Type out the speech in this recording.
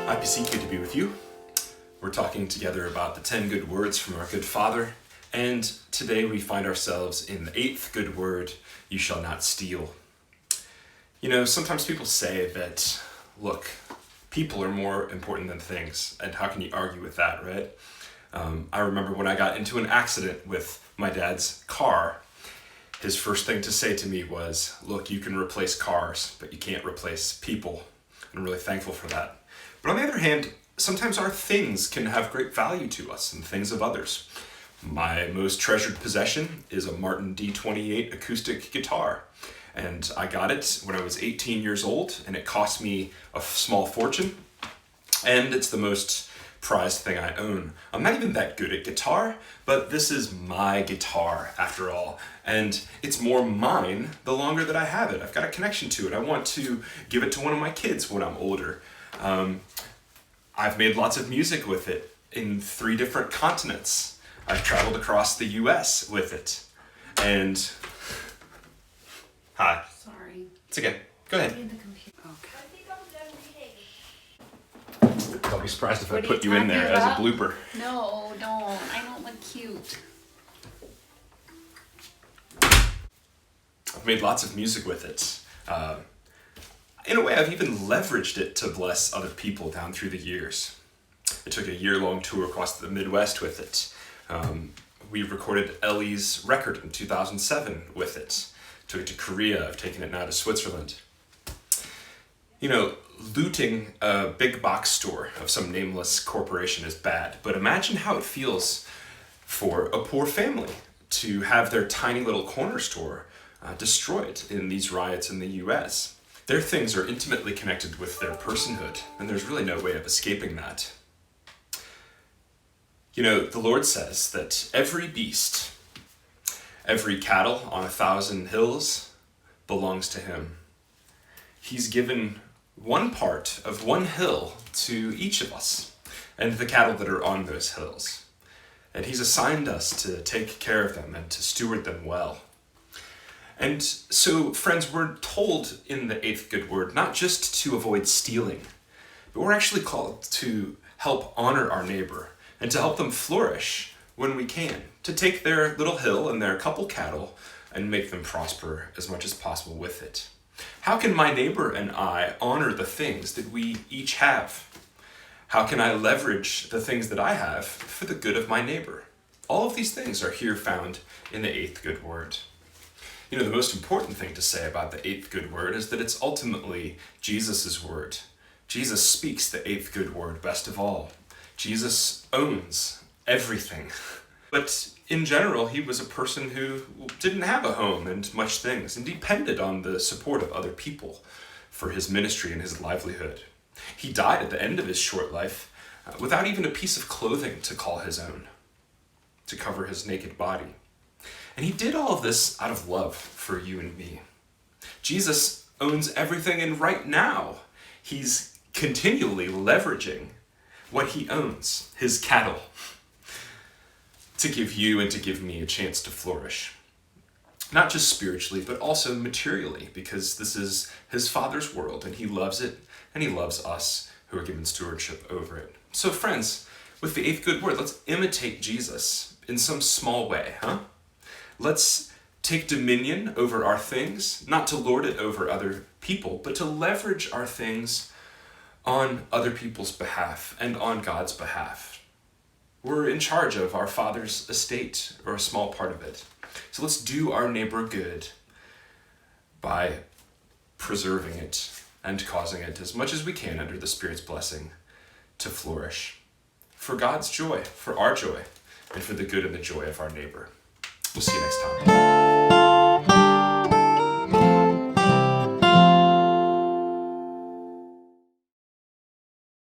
IPC, good to be with you. We're talking together about the 10 good words from our good Father, and today we find ourselves in the 8th good word, you shall not steal. You know, sometimes people say that, look, people are more important than things, and how can you argue with that, right? I remember when I got into an accident with my dad's car, his first thing to say to me was, look, you can replace cars, but you can't replace people. And I'm really thankful for that. But on the other hand, sometimes our things can have great value to us and things of others. My most treasured possession is a Martin D28 acoustic guitar. And I got it when I was 18 years old, and it cost me a small fortune. And it's the most prized thing I own. I'm not even that good at guitar, but this is my guitar after all. And it's more mine the longer that I have it. I've got a connection to it. I want to give it to one of my kids when I'm older. I've made lots of music with it in 3 different continents. I've traveled across the US with it. And hi. Sorry. It's okay. Go ahead. In the computer. Okay. Don't be surprised if I What are put you you in there as a talking blooper. No, don't. I don't look cute. I've made lots of music with it. In a way, I've even leveraged it to bless other people down through the years. I took a year-long tour across the Midwest with it. We recorded Ellie's record in 2007 with it. Took it to Korea. I've taken it now to Switzerland. You know, looting a big box store of some nameless corporation is bad, but imagine how it feels for a poor family to have their tiny little corner store destroyed in these riots in the US. Their things are intimately connected with their personhood, and there's really no way of escaping that. You know, the Lord says that every beast, every cattle on 1,000 hills belongs to him. He's given one part of one hill to each of us, and the cattle that are on those hills. And he's assigned us to take care of them and to steward them well. And so, friends, we're told in the 8th good word not just to avoid stealing, but we're actually called to help honor our neighbor and to help them flourish when we can, to take their little hill and their couple cattle and make them prosper as much as possible with it. How can my neighbor and I honor the things that we each have? How can I leverage the things that I have for the good of my neighbor? All of these things are here found in the 8th good word. You know, the most important thing to say about the 8th good word is that it's ultimately Jesus' word. Jesus speaks the 8th good word best of all. Jesus owns everything. But in general, he was a person who didn't have a home and much things and depended on the support of other people for his ministry and his livelihood. He died at the end of his short life without even a piece of clothing to call his own, to cover his naked body. And he did all of this out of love for you and me. Jesus owns everything, and right now, he's continually leveraging what he owns, his cattle, to give you and to give me a chance to flourish. Not just spiritually, but also materially, because this is his Father's world, and he loves it, and he loves us who are given stewardship over it. So friends, with the 8th good word, let's imitate Jesus in some small way, huh? Let's take dominion over our things, not to lord it over other people, but to leverage our things on other people's behalf and on God's behalf. We're in charge of our Father's estate, or a small part of it. So let's do our neighbor good by preserving it and causing it as much as we can under the Spirit's blessing to flourish. For God's joy, for our joy, and for the good and the joy of our neighbor. We'll see you next time.